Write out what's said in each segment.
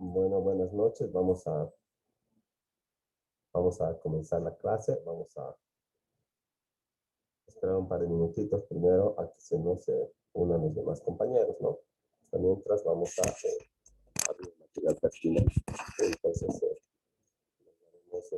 Bueno, buenas noches. Vamos a comenzar la clase. Vamos a esperar un par de minutitos primero a que se nos unan los demás compañeros, ¿no? Mientras vamos a abrir el material pertinente. Entonces, vamos,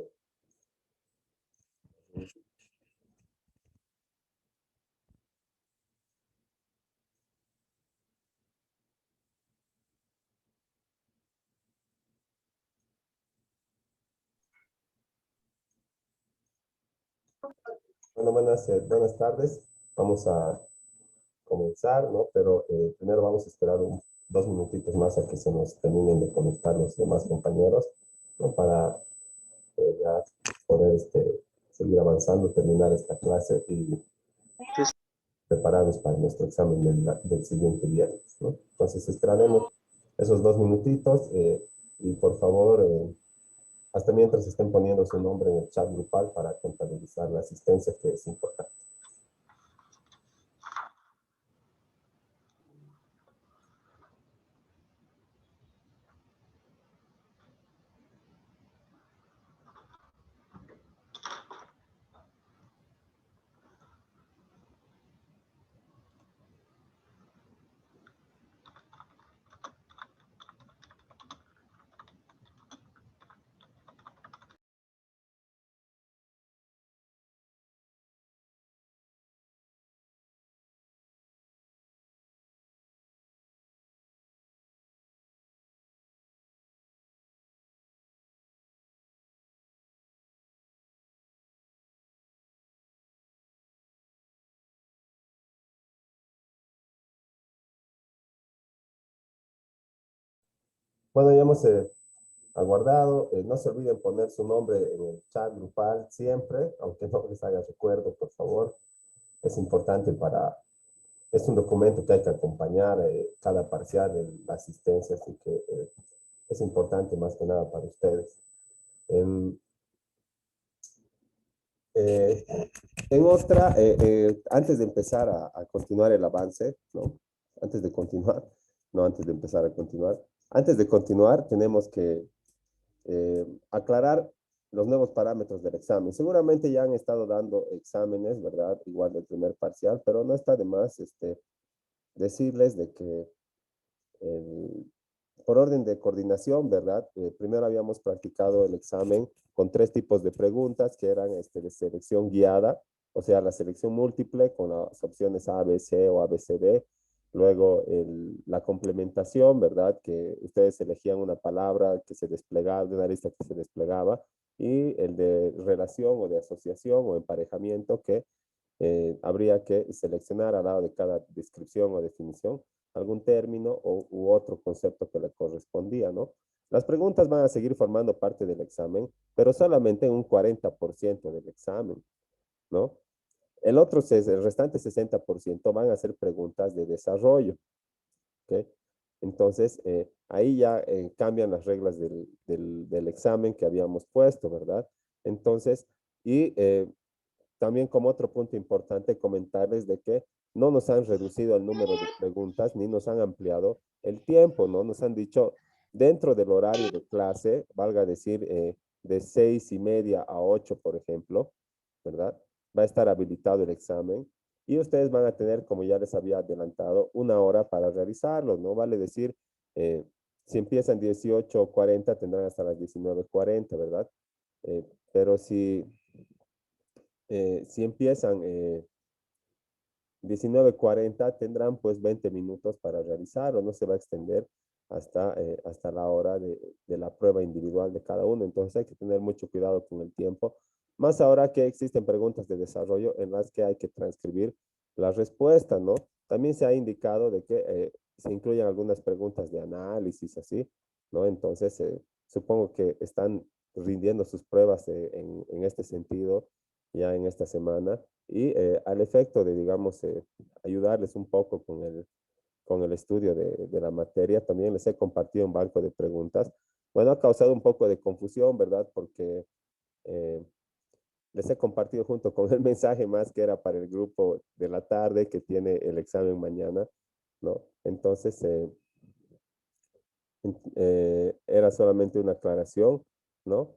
bueno, buenas tardes. Vamos a comenzar, ¿no? Pero primero vamos a esperar 2 minutitos más a que se nos terminen de conectar los demás compañeros, ¿no? Para ya poder seguir avanzando, terminar esta clase y preparados para nuestro examen del siguiente viernes, ¿no? Entonces esperaremos esos 2 minutitos y por favor, hasta mientras estén poniendo su nombre en el chat grupal para contabilizar la asistencia, que es importante. Bueno, ya hemos aguardado. No se olviden poner su nombre en el chat grupal siempre, aunque no les haga recuerdo, por favor. Es importante es un documento que hay que acompañar cada parcial de la asistencia, así que es importante más que nada para ustedes. En, eh, antes de empezar a continuar el avance, ¿no? Antes de continuar, no antes de empezar a continuar, antes de continuar tenemos que aclarar los nuevos parámetros del examen. Seguramente ya han estado dando exámenes, ¿verdad? Igual del primer parcial, pero no está de más decirles de que por orden de coordinación, ¿verdad? Primero habíamos practicado el examen con 3 tipos de preguntas que eran de selección guiada, o sea, la selección múltiple con las opciones A, B, C o A, B, C, D. Luego la complementación, ¿verdad? Que ustedes elegían una palabra que se desplegaba, de una lista que se desplegaba, y el de relación o de asociación o emparejamiento que habría que seleccionar al lado de cada descripción o definición algún término u otro concepto que le correspondía, ¿no? Las preguntas van a seguir formando parte del examen, pero solamente un 40% del examen, ¿no? El restante 60% van a ser preguntas de desarrollo, ¿ok? Entonces, ahí ya cambian las reglas del examen que habíamos puesto, ¿verdad? Entonces, y también como otro punto importante comentarles de que no nos han reducido el número de preguntas ni nos han ampliado el tiempo, ¿no? Nos han dicho dentro del horario de clase, valga decir, de 6:30 a 8, por ejemplo, ¿verdad? Va a estar habilitado el examen y ustedes van a tener, como ya les había adelantado, 1 hora para realizarlo, ¿no? Vale decir, eh, si empiezan 18:40, tendrán hasta las 19:40, ¿verdad? Pero si empiezan 19:40, tendrán pues 20 minutos para realizarlo, no se va a extender hasta la hora de la prueba individual de cada uno. Entonces hay que tener mucho cuidado con el tiempo, más ahora que existen preguntas de desarrollo en las que hay que transcribir las respuestas, ¿no? También se ha indicado de que se incluyen algunas preguntas de análisis, así, ¿no? Entonces, supongo que están rindiendo sus pruebas en este sentido ya en esta semana y al efecto de, digamos, ayudarles un poco con el estudio de la materia, también les he compartido un banco de preguntas. Bueno, ha causado un poco de confusión, ¿verdad? Porque eh, les he compartido junto con el mensaje más que era para el grupo de la tarde que tiene el examen mañana, ¿no? Entonces, era solamente una aclaración, ¿no?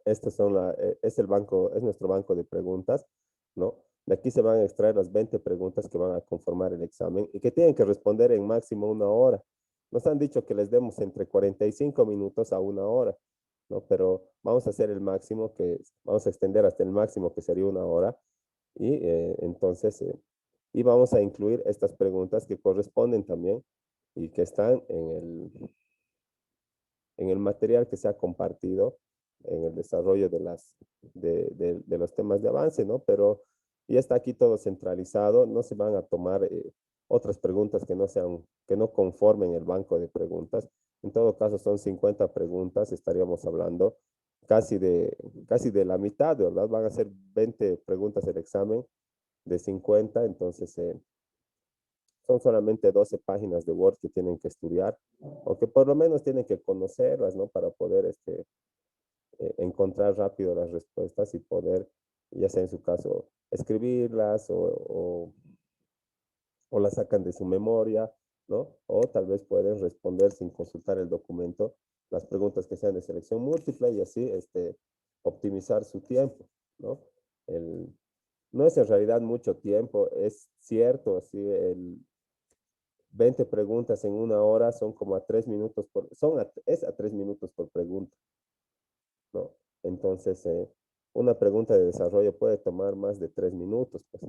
Estos son es el banco, es nuestro banco de preguntas, ¿no? De aquí se van a extraer las 20 preguntas que van a conformar el examen y que tienen que responder en máximo una hora. Nos han dicho que les demos entre 45 minutos a una hora, ¿no? Pero vamos a hacer el máximo, vamos a extender hasta el máximo, que sería una hora. Y entonces, y vamos a incluir estas preguntas que corresponden también y que están en el material que se ha compartido en el desarrollo de los temas de avance, ¿no? Pero ya está aquí todo centralizado, no se van a tomar otras preguntas que no conformen el banco de preguntas. En todo caso, son 50 preguntas, estaríamos hablando casi de la mitad, ¿verdad? Van a ser 20 preguntas el examen de 50, entonces son solamente 12 páginas de Word que tienen que estudiar, o que por lo menos tienen que conocerlas, ¿no? Para poder encontrar rápido las respuestas y poder, ya sea en su caso, escribirlas o las sacan de su memoria, ¿no? O tal vez pueden responder sin consultar el documento las preguntas que sean de selección múltiple y así optimizar su tiempo, ¿no? No es en realidad mucho tiempo, es cierto, así 20 preguntas en una hora son como a 3 minutos es a 3 minutos por pregunta, ¿no? Entonces, una pregunta de desarrollo puede tomar más de 3 minutos, pues.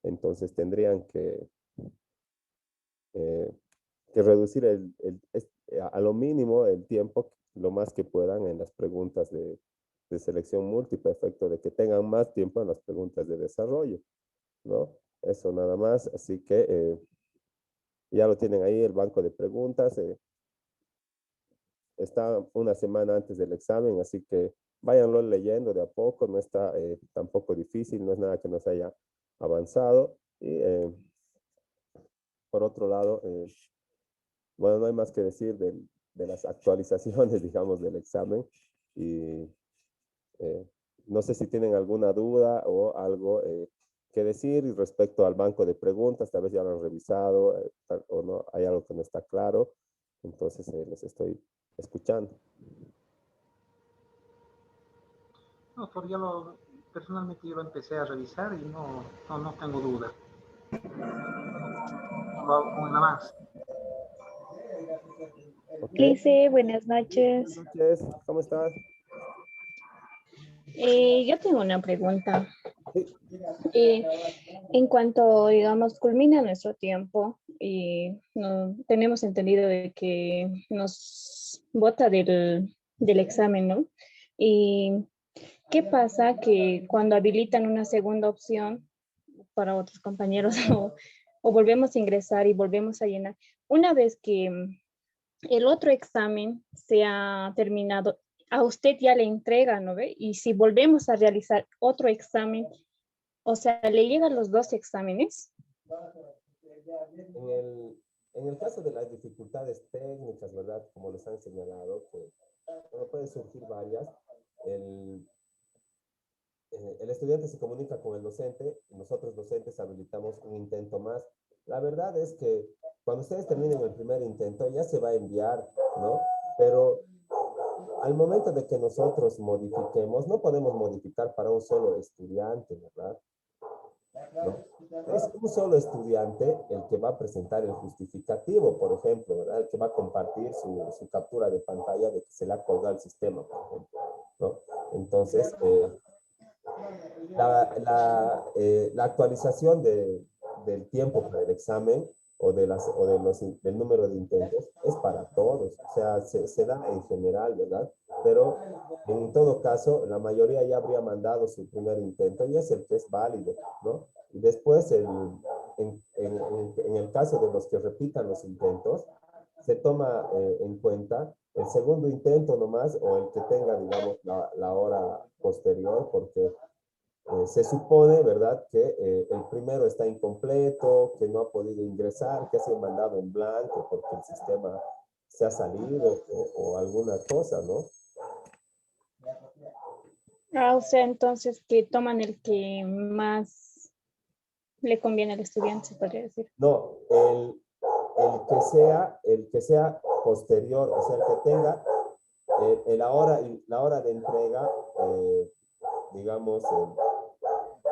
Entonces tendrían eh, que reducir a lo mínimo el tiempo, lo más que puedan en las preguntas de selección múltiple, a efecto de que tengan más tiempo en las preguntas de desarrollo, ¿no? Eso nada más, así que ya lo tienen ahí, el banco de preguntas. Está una semana antes del examen, así que váyanlo leyendo de a poco, no está tampoco difícil, no es nada que nos haya avanzado. Y por otro lado, bueno, no hay más que decir de las actualizaciones, digamos, del examen. Y eh, no sé si tienen alguna duda o algo que decir respecto al banco de preguntas, tal vez ya lo han revisado o no, hay algo que no está claro. Entonces, les estoy escuchando. No, personalmente yo lo empecé a revisar y no tengo duda. Una más. Ok, Lice, buenas buenas noches. noches, ¿cómo estás? Yo tengo una pregunta. Sí, Eh, en cuanto, digamos, culmina nuestro tiempo y no, tenemos entendido de que nos vota del examen, ¿no? ¿Y qué pasa que cuando habilitan una segunda opción para otros compañeros o volvemos a ingresar y volvemos a llenar? Una vez que el otro examen se ha terminado, a usted ya le entrega, ¿no ve? Y si volvemos a realizar otro examen, o sea, le llegan los dos exámenes. en en el caso de las dificultades técnicas, ¿verdad? Como les han señalado, que bueno, pueden surgir varias. El, el estudiante se comunica con el docente y nosotros docentes habilitamos un intento más. La verdad es que cuando ustedes terminen el primer intento ya se va a enviar, ¿no? Pero al momento de que nosotros modifiquemos, no podemos modificar para un solo estudiante, ¿verdad? ¿No? Es un solo estudiante el que va a presentar el justificativo, por ejemplo, ¿verdad? El que va a compartir su captura de pantalla de que se le ha colgado el sistema, por ejemplo, ¿no? Entonces, la actualización del tiempo para el examen del número de intentos es para todos, o sea, se da en general, ¿verdad? Pero en todo caso, la mayoría ya habría mandado su primer intento y es el que es válido, ¿no? Y después, en el caso de los que repitan los intentos, se toma en cuenta el segundo intento nomás o el que tenga, digamos, la hora posterior, porque se supone, ¿verdad?, que el primero está incompleto, que no ha podido ingresar, que ha sido mandado en blanco porque el sistema se ha salido o alguna cosa, ¿no? O sea, entonces que toman el que más le conviene al estudiante, se podría decir. No, el que sea posterior, o sea, el que tenga la hora de entrega, digamos,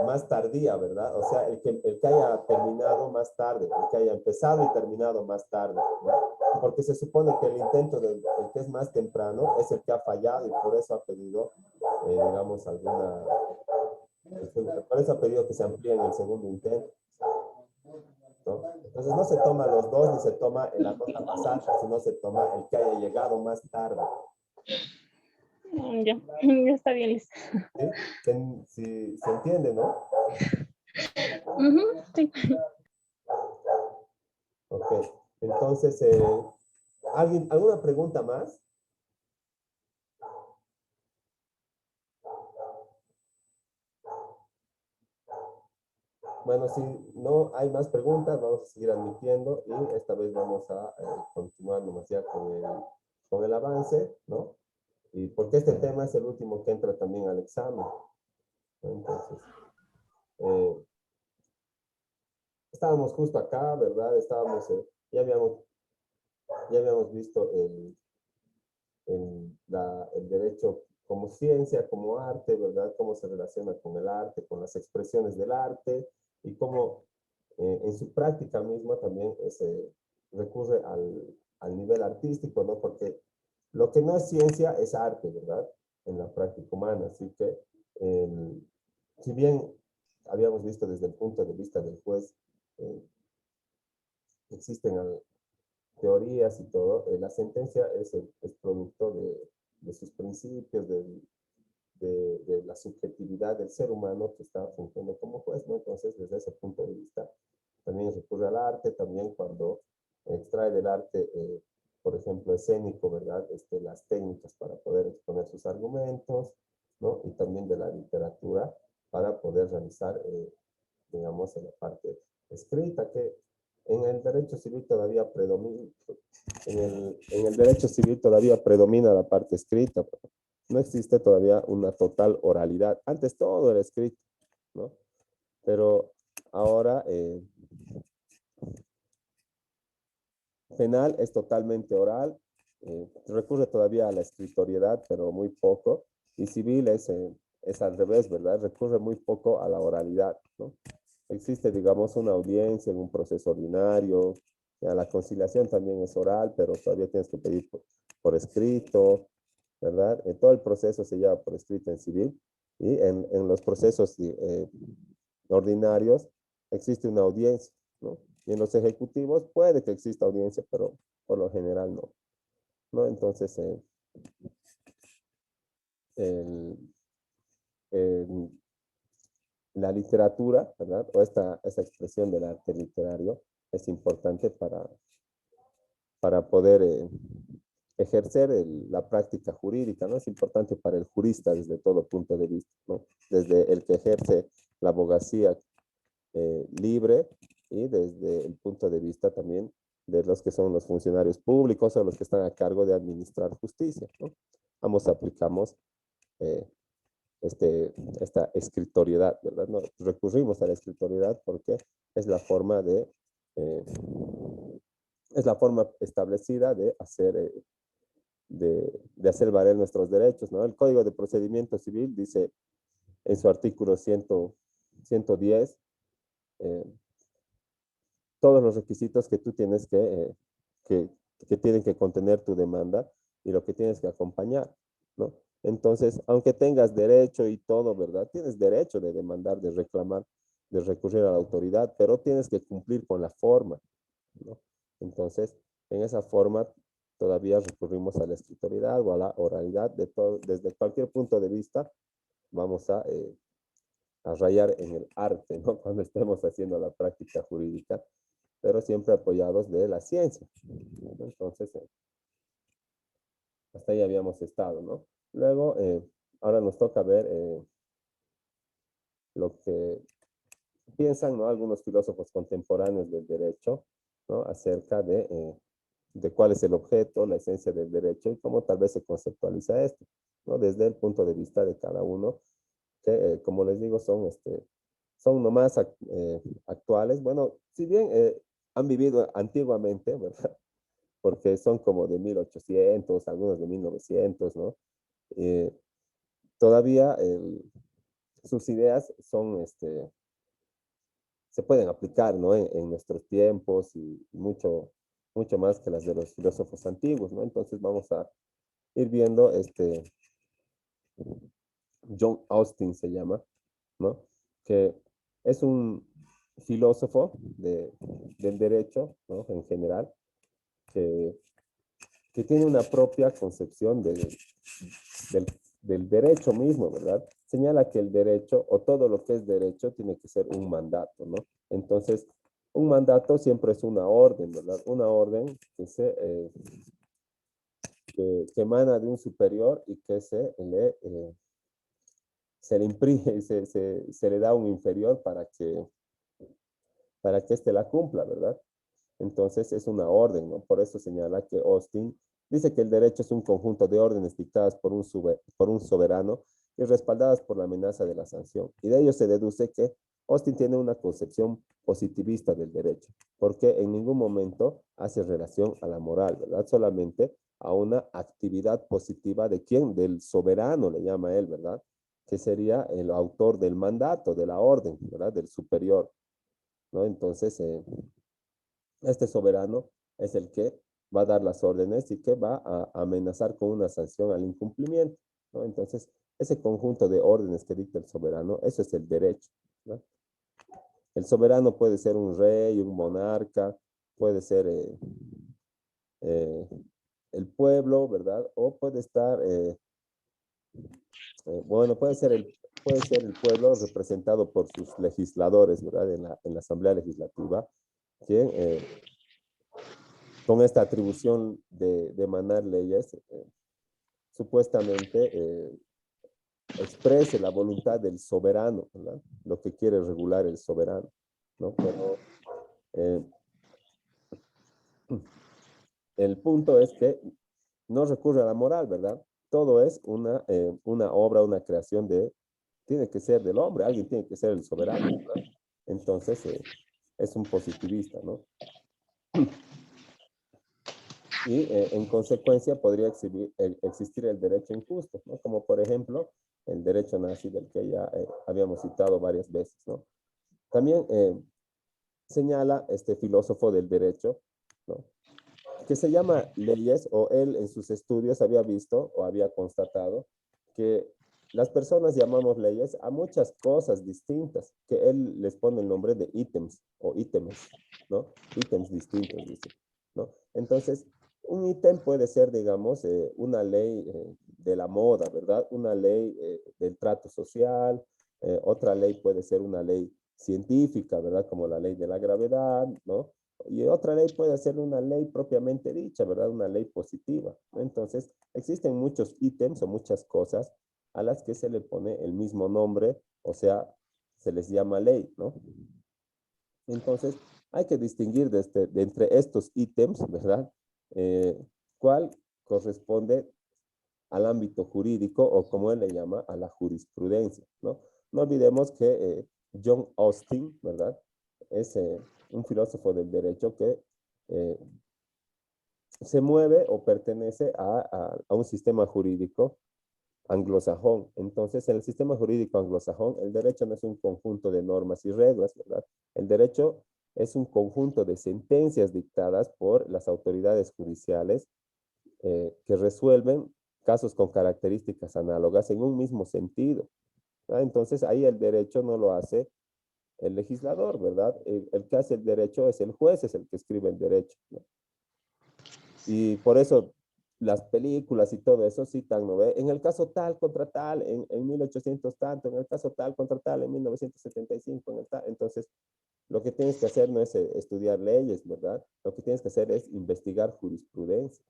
más tardía, ¿verdad? O sea, el que haya terminado más tarde, el que haya empezado y terminado más tarde, ¿no? Porque se supone que el intento del el que es más temprano es el que ha fallado y por eso ha pedido, digamos, por eso ha pedido que se amplíe en el segundo intento, ¿no? Entonces no se toma los dos ni se toma en la nota más alta, sino se toma el que haya llegado más tarde. Ya, ya está bien, Liz. ¿Sí? Se entiende, ¿no? Sí. Ok, entonces, ¿alguna pregunta más? Bueno, si no hay más preguntas, vamos a seguir admitiendo y esta vez vamos a continuar nomás ya con el avance, ¿no? Y porque este tema es el último que entra también al examen, ¿no? Entonces, eh, estábamos justo acá, ¿verdad? Ya habíamos visto el derecho como ciencia, como arte, ¿verdad? Cómo se relaciona con el arte, con las expresiones del arte y cómo en su práctica misma también recurre al nivel artístico, ¿no? Porque lo que no es ciencia es arte, ¿verdad? En la práctica humana. Así que, si bien habíamos visto desde el punto de vista del juez, eh, existen teorías y todo, la sentencia es producto de sus principios, de la subjetividad del ser humano que está fungiendo como juez, ¿no? Entonces, desde ese punto de vista, también recurre al arte, también cuando extrae del arte, por ejemplo, escénico, ¿verdad? Las técnicas para poder exponer sus argumentos, ¿no? Y también de la literatura para poder realizar, digamos, en la parte escrita, que en el derecho civil todavía predomina, en el derecho civil todavía predomina la parte escrita. No existe todavía una total oralidad. Antes todo era escrito, ¿no? Pero ahora penal es totalmente oral, recurre todavía a la escritoriedad, pero muy poco, y civil es al revés, ¿verdad? Recurre muy poco a la oralidad, ¿no? Existe, digamos, una audiencia en un proceso ordinario, la conciliación también es oral, pero todavía tienes que pedir por escrito, ¿verdad? Todo el proceso se lleva por escrito en civil, y en los procesos ordinarios existe una audiencia, ¿no? Y en los ejecutivos puede que exista audiencia, pero por lo general no, ¿no? Entonces, el- la literatura, ¿verdad? O esta expresión del arte literario es importante para poder ejercer la práctica jurídica, ¿no? Es importante para el jurista desde todo punto de vista, ¿no? Desde el que ejerce la abogacía libre y desde el punto de vista también de los que son los funcionarios públicos o los que están a cargo de administrar justicia, ¿no? Ambos aplicamos eh, esta escritoriedad, ¿verdad? No, recurrimos a la escritoriedad porque es la forma eh, es la forma establecida de hacer valer nuestros derechos, ¿no? El Código de Procedimiento Civil dice en su artículo 110 eh, todos los requisitos que tú tienes que, que tienen que contener tu demanda y lo que tienes que acompañar, ¿no? Entonces, aunque tengas derecho y todo, ¿verdad? Tienes derecho de demandar, de reclamar, de recurrir a la autoridad, pero tienes que cumplir con la forma, ¿no? Entonces, en esa forma todavía recurrimos a la escritoriedad o a la oralidad desde cualquier punto de vista, vamos a rayar en el arte, ¿no? Cuando estemos haciendo la práctica jurídica, pero siempre apoyados de la ciencia, ¿no? Entonces, hasta ahí habíamos estado, ¿no? Luego, ahora nos toca ver lo que piensan, ¿no? Algunos filósofos contemporáneos del derecho, ¿no? Acerca de cuál es el objeto, la esencia del derecho y cómo tal vez se conceptualiza esto, ¿no? Desde el punto de vista de cada uno, que como les digo, son nomás actuales. Bueno, si bien han vivido antiguamente, ¿verdad? porque son como de 1800, algunos de 1900, ¿no? Todavía sus ideas son, se pueden aplicar, ¿no? En nuestros tiempos y mucho, mucho más que las de los filósofos antiguos, ¿no? Entonces vamos a ir viendo, John Austin se llama, ¿no? Que es un filósofo del derecho, ¿no? En general, que, que tiene una propia concepción del, del derecho mismo, ¿verdad? Señala que el derecho, o todo lo que es derecho, tiene que ser un mandato, ¿no? Entonces, un mandato siempre es una orden, ¿verdad? Una orden que emana de un superior y que se le imprime, se le da a un inferior para que éste la cumpla, ¿verdad? Entonces es una orden, ¿no? Por eso señala que Austin dice que el derecho es un conjunto de órdenes dictadas por un soberano y respaldadas por la amenaza de la sanción. Y de ello se deduce que Austin tiene una concepción positivista del derecho, porque en ningún momento hace relación a la moral, ¿verdad? Solamente a una actividad positiva de quién, del soberano, le llama él, ¿verdad? Que sería el autor del mandato, de la orden, ¿verdad? Del superior, ¿no? Entonces, este soberano es el que va a dar las órdenes y que va a amenazar con una sanción al incumplimiento, ¿no? Entonces, ese conjunto de órdenes que dicta el soberano, eso es el derecho, ¿no? El soberano puede ser un rey, un monarca, puede ser eh, el pueblo, ¿verdad? O puede estar, bueno, puede ser el pueblo representado por sus legisladores, ¿verdad? En la Asamblea Legislativa, quien con esta atribución de emanar leyes, supuestamente exprese la voluntad del soberano, ¿verdad? Lo que quiere regular el soberano, ¿no? Pero el punto es que no recurre a la moral, ¿verdad? Todo es una obra, una creación tiene que ser del hombre, alguien tiene que ser el soberano, ¿verdad? Entonces, es un positivista, ¿no? Y en consecuencia podría existir el derecho injusto, ¿no? Como por ejemplo el derecho nazi del que ya habíamos citado varias veces, ¿no? También señala este filósofo del derecho, ¿no? Que se llama leyes, o él en sus estudios había visto o había constatado que las personas llamamos leyes a muchas cosas distintas, que él les pone el nombre de ítems o ítems, ¿no? Ítems distintos, dice, ¿no? Entonces, un ítem puede ser, digamos, una ley de la moda, ¿verdad? Una ley del trato social, otra ley puede ser una ley científica, ¿verdad? Como la ley de la gravedad, ¿no? Y otra ley puede ser una ley propiamente dicha, ¿verdad? Una ley positiva, ¿no? Entonces, existen muchos ítems o muchas cosas a las que se le pone el mismo nombre, o sea, se les llama ley, ¿no? Entonces, hay que distinguir de entre estos ítems, ¿verdad? ¿Cuál corresponde al ámbito jurídico o como él le llama, a la jurisprudencia, ¿no? No olvidemos que John Austin, ¿verdad? Es un filósofo del derecho que eh, se mueve o pertenece a un sistema jurídico anglosajón. Entonces, en el sistema jurídico anglosajón, el derecho no es un conjunto de normas y reglas, ¿verdad? El derecho es un conjunto de sentencias dictadas por las autoridades judiciales que resuelven casos con características análogas en un mismo sentido, ¿verdad? Entonces, ahí el derecho no lo hace el legislador, ¿verdad? El que hace el derecho es el juez, es el que escribe el derecho, ¿no? Y por eso las películas y todo eso citan, ¿no ve? En el caso tal contra tal, en 1800 tanto, en el caso tal contra tal, en 1975, en el tal. Entonces, lo que tienes que hacer no es estudiar leyes, ¿verdad? Lo que tienes que hacer es investigar jurisprudencia.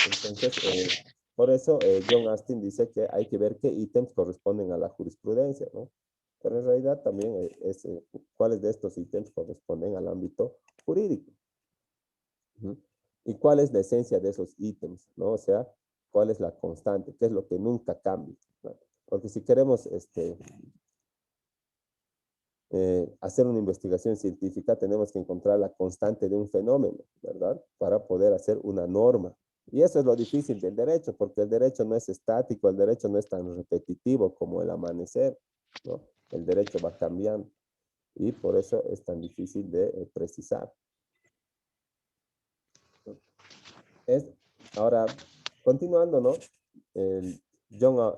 Entonces, por eso John Austin dice que hay que ver qué ítems corresponden a la jurisprudencia, ¿no? Pero en realidad también cuáles de estos ítems corresponden al ámbito jurídico. ¿Mm? ¿Y cuál es la esencia de esos ítems, ¿no? O sea, cuál es la constante, qué es lo que nunca cambia, ¿no? Porque si queremos hacer una investigación científica, tenemos que encontrar la constante de un fenómeno, ¿verdad? Para poder hacer una norma. Y eso es lo difícil del derecho, porque el derecho no es estático, el derecho no es tan repetitivo como el amanecer, ¿no? El derecho va cambiando y por eso es tan difícil de precisar. Ahora, continuando, ¿no? John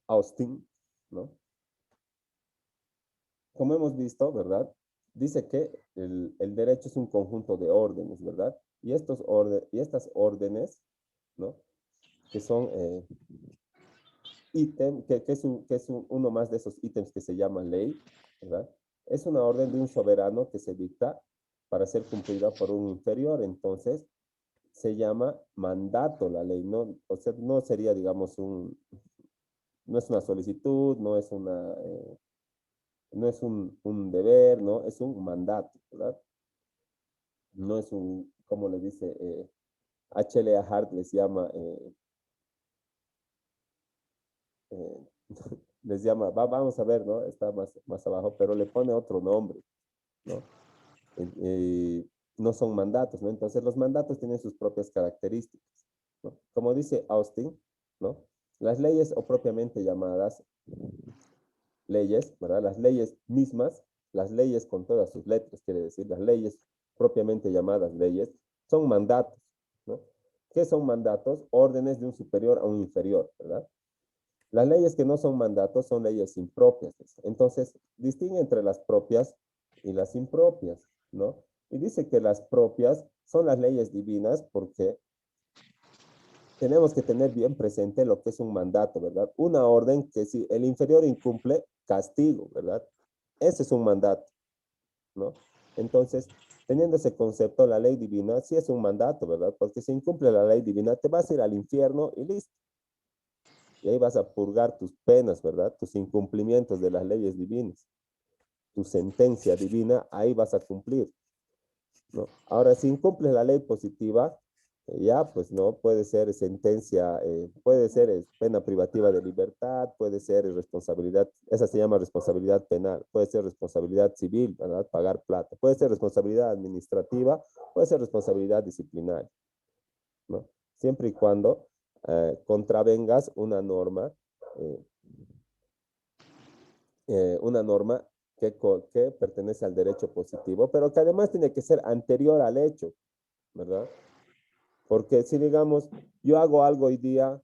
Austin, ¿no? Como hemos visto, ¿verdad? Dice que el derecho es un conjunto de órdenes, ¿verdad? Y estas órdenes, ¿no? Que son ítem, que es uno más de esos ítems que se llama ley, ¿verdad? Es una orden de un soberano que se dicta para ser cumplida por un inferior, entonces se llama mandato la ley, ¿no? O sea, no sería, digamos, no es una solicitud, no es no es un deber, ¿no? Es un mandato, ¿verdad? No es como le dice, H.L.A. Hart les llama, eh, les llama, vamos a ver, ¿no? Está más abajo, pero le pone otro nombre, ¿no? No son mandatos, ¿no? Entonces los mandatos tienen sus propias características, ¿no? Como dice Austin, ¿no? Las leyes o propiamente llamadas leyes, ¿verdad? Las leyes mismas, las leyes con todas sus letras, quiere decir, las leyes propiamente llamadas leyes, son mandatos, ¿no? ¿Qué son mandatos? Órdenes de un superior a un inferior, ¿verdad? Las leyes que no son mandatos son leyes impropias. Entonces, distingue entre las propias y las impropias, ¿no? Y dice que las propias son las leyes divinas porque tenemos que tener bien presente lo que es un mandato, ¿verdad? Una orden que si el inferior incumple, castigo, ¿verdad? Ese es un mandato, ¿no? Entonces, teniendo ese concepto, la ley divina sí es un mandato, ¿verdad? Porque si incumple la ley divina, te vas a ir al infierno y listo. Y ahí vas a purgar tus penas, ¿verdad? Tus incumplimientos de las leyes divinas. Tu sentencia divina, ahí vas a cumplir, ¿no? Ahora, si incumples la ley positiva, ya, pues no, puede ser sentencia, puede ser pena privativa de libertad, puede ser responsabilidad, esa se llama responsabilidad penal, puede ser responsabilidad civil, ¿verdad? Pagar plata, puede ser responsabilidad administrativa, puede ser responsabilidad disciplinaria, ¿no? Siempre y cuando contravengas eh, una norma que pertenece al derecho positivo, pero que además tiene que ser anterior al hecho, ¿verdad? Porque si digamos, yo hago algo hoy día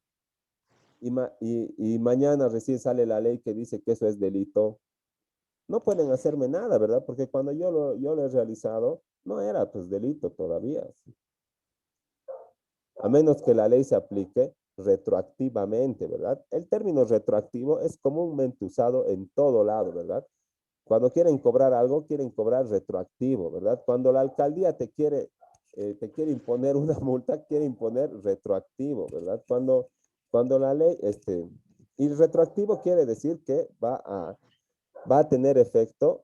y mañana recién sale la ley que dice que eso es delito, no pueden hacerme nada, ¿verdad? Porque cuando yo lo he realizado, no era pues delito todavía. ¿Sí? A menos que la ley se aplique retroactivamente, ¿verdad? El término retroactivo es comúnmente usado en todo lado, ¿verdad? Cuando quieren cobrar algo, quieren cobrar retroactivo, ¿verdad? Cuando la alcaldía te quiere imponer una multa, quiere imponer retroactivo, ¿verdad? Cuando la ley, y retroactivo quiere decir que va a tener efecto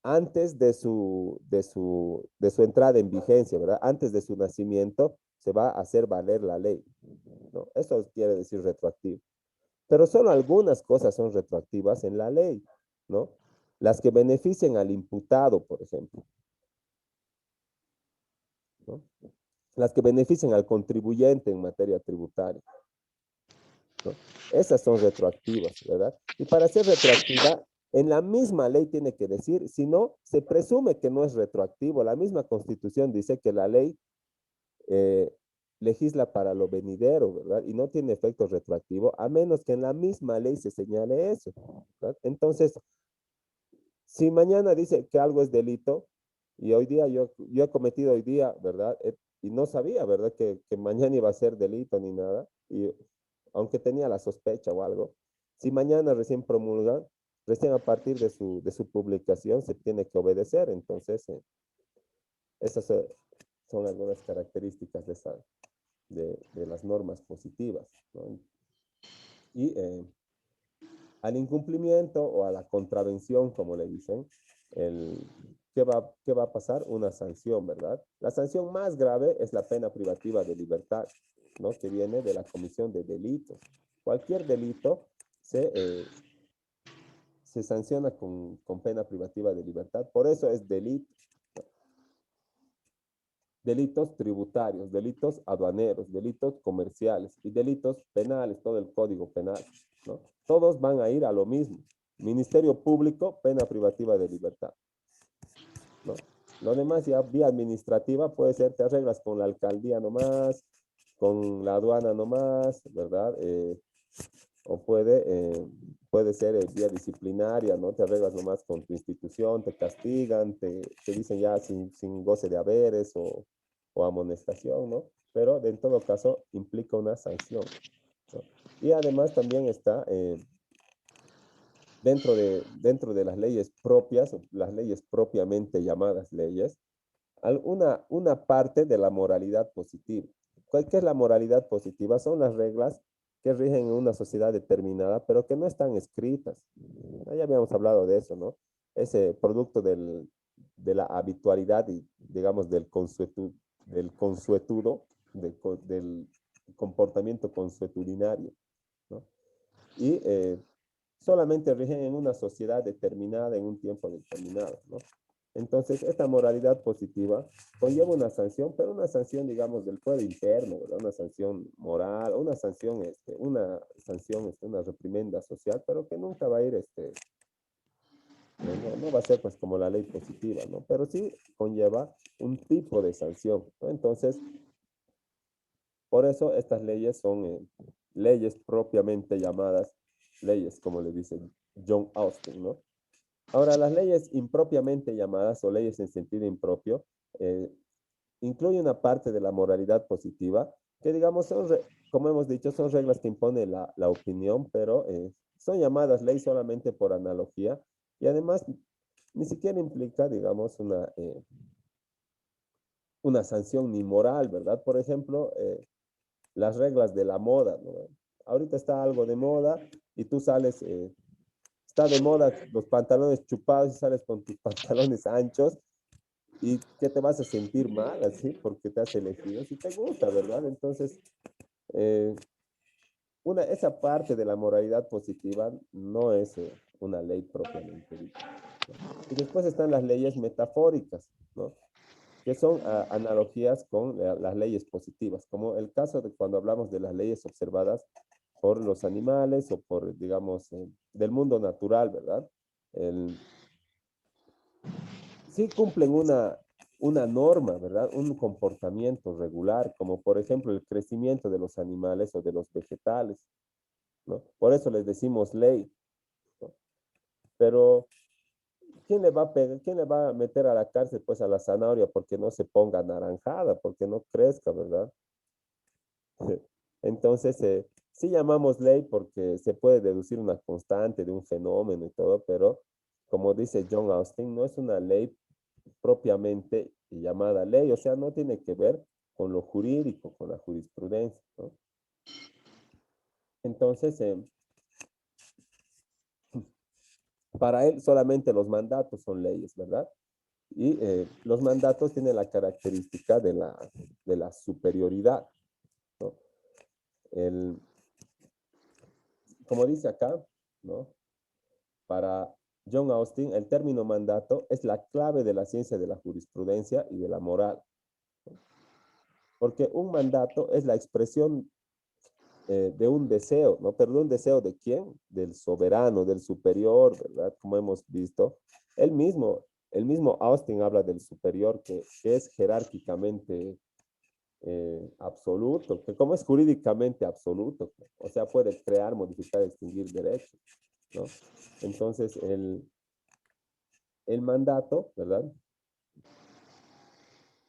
antes de su entrada en vigencia, ¿verdad? Antes de su nacimiento se va a hacer valer la ley, ¿no? Eso quiere decir retroactivo. Pero solo algunas cosas son retroactivas en la ley, ¿no? Las que beneficien al imputado, por ejemplo, ¿no? Las que beneficien al contribuyente en materia tributaria, ¿no? Esas son retroactivas, ¿verdad? Y para ser retroactiva, en la misma ley tiene que decir, si no, se presume que no es retroactivo. La misma Constitución dice que la ley eh, legisla para lo venidero, ¿verdad? Y no tiene efecto retroactivo, a menos que en la misma ley se señale eso, ¿verdad? Entonces, si mañana dice que algo es delito, y hoy día yo he cometido hoy día, ¿verdad? Y no sabía, ¿verdad? Que mañana iba a ser delito ni nada, y aunque tenía la sospecha o algo, si mañana recién promulgan, recién a partir de su publicación se tiene que obedecer. Entonces, esas son algunas características de las normas positivas, ¿no? Y al incumplimiento o a la contravención, como le dicen, ¿qué va a pasar? Una sanción, ¿verdad? La sanción más grave es la pena privativa de libertad, ¿no? Que viene de la comisión de delitos. Cualquier delito se sanciona con pena privativa de libertad. Por eso es delito. Delitos tributarios, delitos aduaneros, delitos comerciales y delitos penales, todo el Código Penal, ¿no? Todos van a ir a lo mismo. Ministerio Público, pena privativa de libertad, ¿no? Lo demás ya vía administrativa puede ser, te arreglas con la alcaldía nomás, con la aduana nomás, ¿verdad? O puede ser vía disciplinaria, ¿no? Te arreglas nomás con tu institución, te castigan, te dicen ya sin goce de haberes o amonestación, ¿no? Pero en todo caso implica una sanción, ¿no? Y además también está dentro de las leyes propias, las leyes propiamente llamadas leyes, una parte de la moralidad positiva. ¿Qué es la moralidad positiva? Son las reglas que rigen en una sociedad determinada, pero que no están escritas. Ya habíamos hablado de eso, ¿no? Ese producto de la habitualidad y, digamos, del consuetudo, del comportamiento consuetudinario, ¿no? Y solamente rigen en una sociedad determinada, en un tiempo determinado, ¿no? Entonces, esta moralidad positiva conlleva una sanción, pero una sanción, digamos, del fuero interno, ¿verdad? Una sanción moral, una sanción, una reprimenda social, pero que nunca va a ir, no va a ser pues como la ley positiva, ¿no? Pero sí conlleva un tipo de sanción, ¿no? Entonces, por eso estas leyes son leyes propiamente llamadas leyes, como le dice John Austin, ¿no? Ahora, las leyes impropiamente llamadas o leyes en sentido impropio incluye una parte de la moralidad positiva que, digamos, como hemos dicho, son reglas que impone la opinión, pero son llamadas ley solamente por analogía y además ni siquiera implica, digamos, una sanción ni moral, ¿verdad? Por ejemplo, las reglas de la moda, ¿no? Ahorita está algo de moda y tú sales, está de moda los pantalones chupados y sales con tus pantalones anchos y que te vas a sentir mal así porque te has elegido si te gusta, ¿verdad? Entonces, eh, esa parte de la moralidad positiva no es una ley propiamente dicha, ¿no? Y después están las leyes metafóricas, ¿no? Que son analogías con las leyes positivas, como el caso de cuando hablamos de las leyes observadas por los animales o por, digamos, del mundo natural, ¿verdad? Sí cumplen una norma, ¿verdad? Un comportamiento regular, como por ejemplo el crecimiento de los animales o de los vegetales, ¿no? Por eso les decimos ley, ¿no? Pero ¿quién le va a pegar, quién le va a meter a la cárcel pues a la zanahoria porque no se ponga naranjada, porque no crezca, ¿verdad? Entonces, sí llamamos ley porque se puede deducir una constante de un fenómeno y todo, pero como dice John Austin, no es una ley propiamente llamada ley, o sea, no tiene que ver con lo jurídico, con la jurisprudencia, ¿no? Entonces, para él solamente los mandatos son leyes, ¿verdad? Y los mandatos tienen la característica de la superioridad, ¿no? Como dice acá, ¿no? Para John Austin, el término mandato es la clave de la ciencia de la jurisprudencia y de la moral, ¿no? Porque un mandato es la expresión de un deseo, ¿no? Pero de un deseo ¿de quién? Del soberano, del superior, ¿verdad? Como hemos visto. El mismo Austin habla del superior que es jerárquicamente absoluto, que como es jurídicamente absoluto, o sea, puede crear, modificar, extinguir derechos, ¿no? Entonces, el mandato, ¿verdad?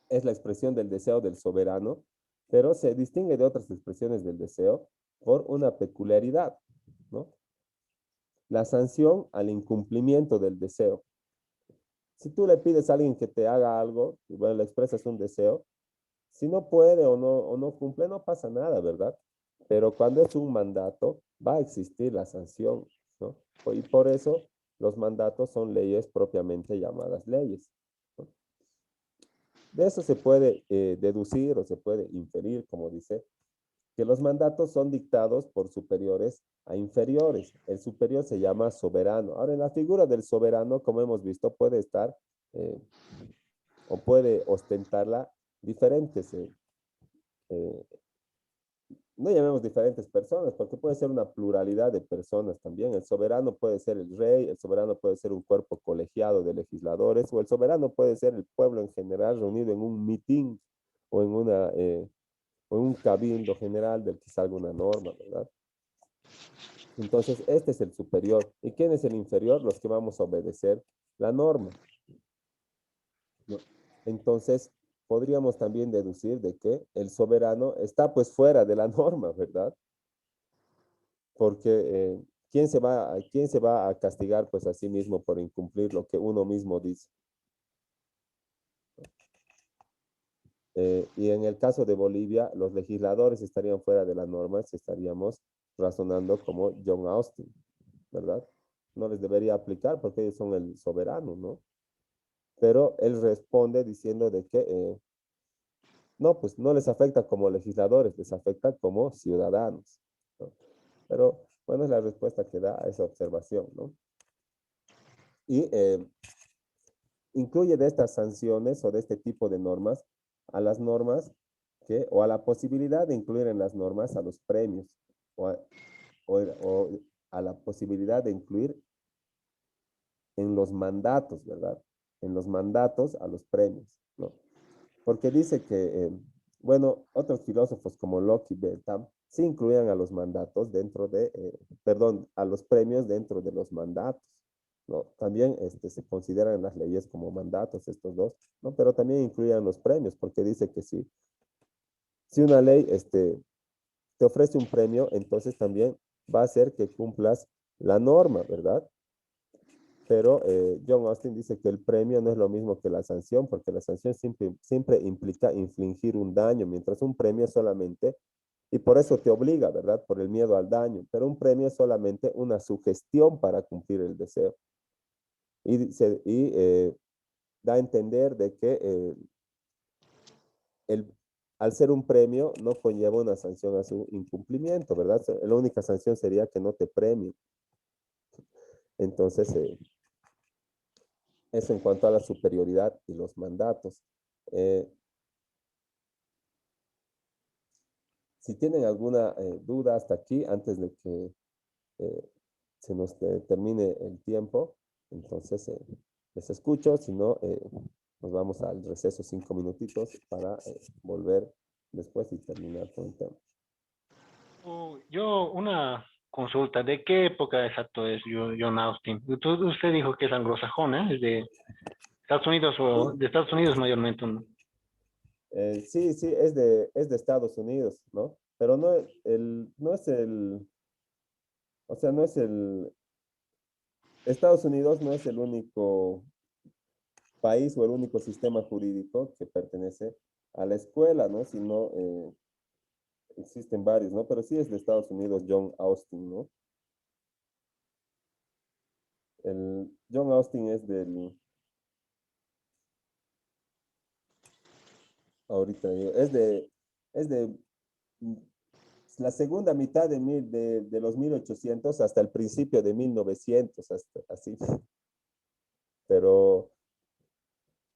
Es la expresión del deseo del soberano, pero se distingue de otras expresiones del deseo por una peculiaridad, ¿no? La sanción al incumplimiento del deseo. Si tú le pides a alguien que te haga algo, y bueno, le expresas un deseo, si no puede o no cumple, no pasa nada, ¿verdad? Pero cuando es un mandato, va a existir la sanción, ¿no? Y por eso los mandatos son leyes propiamente llamadas leyes, ¿no? De eso se puede deducir o se puede inferir, como dice, que los mandatos son dictados por superiores a inferiores. El superior se llama soberano. Ahora, en la figura del soberano, como hemos visto, puede estar o puede ostentarla diferentes, no llamemos diferentes personas, porque puede ser una pluralidad de personas también. El soberano puede ser el rey, el soberano puede ser un cuerpo colegiado de legisladores, o el soberano puede ser el pueblo en general reunido en un mitin o en un cabildo general del que salga una norma, ¿verdad? Entonces, este es el superior. ¿Y quién es el inferior? Los que vamos a obedecer la norma, ¿no? Entonces, podríamos también deducir de que el soberano está pues fuera de la norma, ¿verdad? Porque quién se va a castigar pues a sí mismo por incumplir lo que uno mismo dice? Y en el caso de Bolivia, los legisladores estarían fuera de la norma si estaríamos razonando como John Austin, ¿verdad? No les debería aplicar porque ellos son el soberano, ¿no? Pero él responde diciendo de que no, pues no les afecta como legisladores, les afecta como ciudadanos, ¿no? Pero bueno, es la respuesta que da a esa observación, ¿no? Y incluye de estas sanciones o de este tipo de normas a las normas o a la posibilidad de incluir en las normas a los premios o a la posibilidad de incluir en los mandatos, ¿verdad? En los mandatos a los premios, ¿no? Porque dice que, bueno, otros filósofos como Locke y Bentham sí incluían a los mandatos dentro de, perdón, a los premios dentro de los mandatos, ¿no? También se consideran las leyes como mandatos estos dos, ¿no? Pero también incluían los premios, porque dice que si una ley te ofrece un premio, entonces también va a hacer que cumplas la norma, ¿verdad? Pero John Austin dice que el premio no es lo mismo que la sanción, porque la sanción siempre implica infligir un daño, mientras un premio es solamente, y por eso te obliga, ¿verdad? Por el miedo al daño, pero un premio es solamente una sugestión para cumplir el deseo. Y da a entender de que el, al ser un premio no conlleva una sanción a su incumplimiento, ¿verdad? La única sanción sería que no te premien. Entonces, eso en cuanto a la superioridad y los mandatos. Eh, si tienen alguna duda hasta aquí, antes de que eh, se nos termine el tiempo, entonces les escucho, si no, nos vamos al receso 5 minutitos para volver después y terminar con el tema. Yo una consulta, ¿de qué época exacto es John Austin? Usted dijo que es anglosajón, ¿eh? ¿Es de Estados Unidos o de Estados Unidos mayormente? ¿No? Sí, sí, es de Estados Unidos, ¿no? Pero no es o sea, no es Estados Unidos no es el único país o el único sistema jurídico que pertenece a la escuela, ¿no? Sino existen varios, ¿no? Pero sí es de Estados Unidos, John Austin, ¿no? El John Austin es ahorita digo, es de la segunda mitad de los 1800 hasta el principio de 1900, así. Pero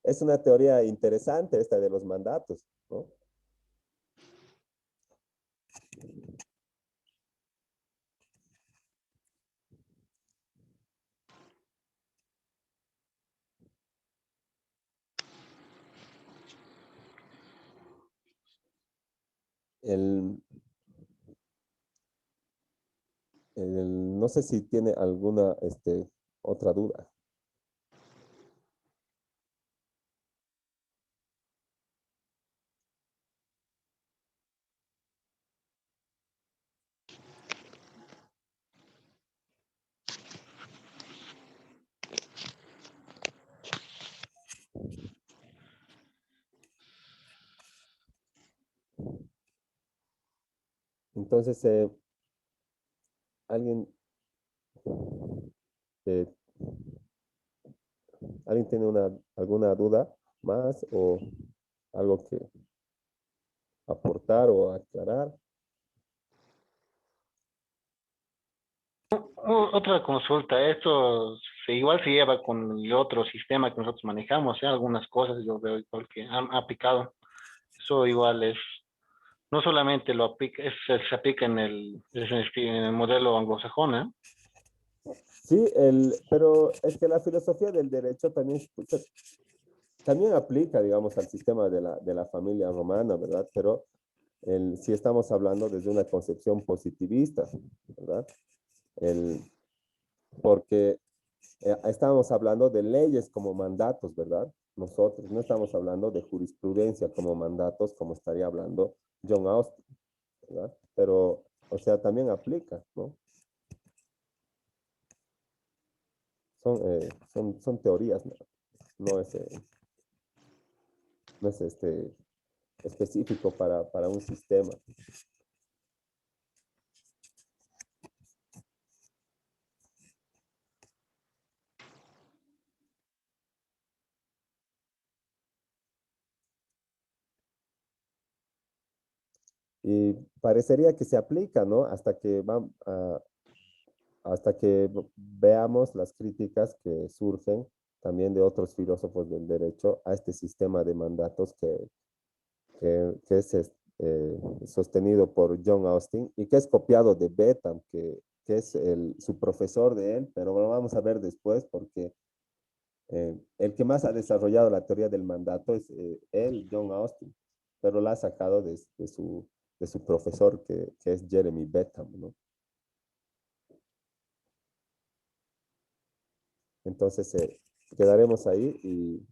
es una teoría interesante esta de los mandatos, ¿no? El, no sé si tiene alguna otra duda. Entonces, ¿alguien, eh, ¿alguien tiene alguna duda más o algo que aportar o aclarar? Otra consulta, esto igual se lleva con el otro sistema que nosotros manejamos, ¿eh? Algunas cosas yo veo igual que han aplicado. Eso igual es, no solamente lo aplica, se aplica en el modelo anglosajón, ¿eh? Sí, pero es que la filosofía del derecho también, pucha, también aplica, digamos, al sistema de la familia romana, ¿verdad? Pero si estamos hablando desde una concepción positivista, ¿verdad? El, porque estábamos hablando de leyes como mandatos, ¿verdad? Nosotros no estamos hablando de jurisprudencia como mandatos, como estaría hablando John Austin, ¿verdad? Pero, o sea, también aplica, ¿no? Son teorías, ¿no? No es, no es específico para un sistema. Y parecería que se aplica, ¿no? Hasta que veamos las críticas que surgen también de otros filósofos del derecho a este sistema de mandatos que es sostenido por John Austin y que es copiado de Bentham, que es su profesor de él, pero lo vamos a ver después porque el que más ha desarrollado la teoría del mandato es él, John Austin, pero la ha sacado de su profesor que es Jeremy Bentham, ¿no? Entonces, quedaremos ahí y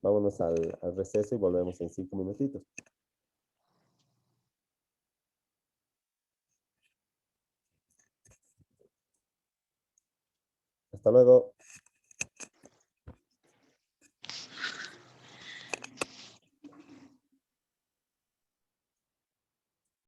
vámonos al receso y volvemos en 5 minutitos. Hasta luego.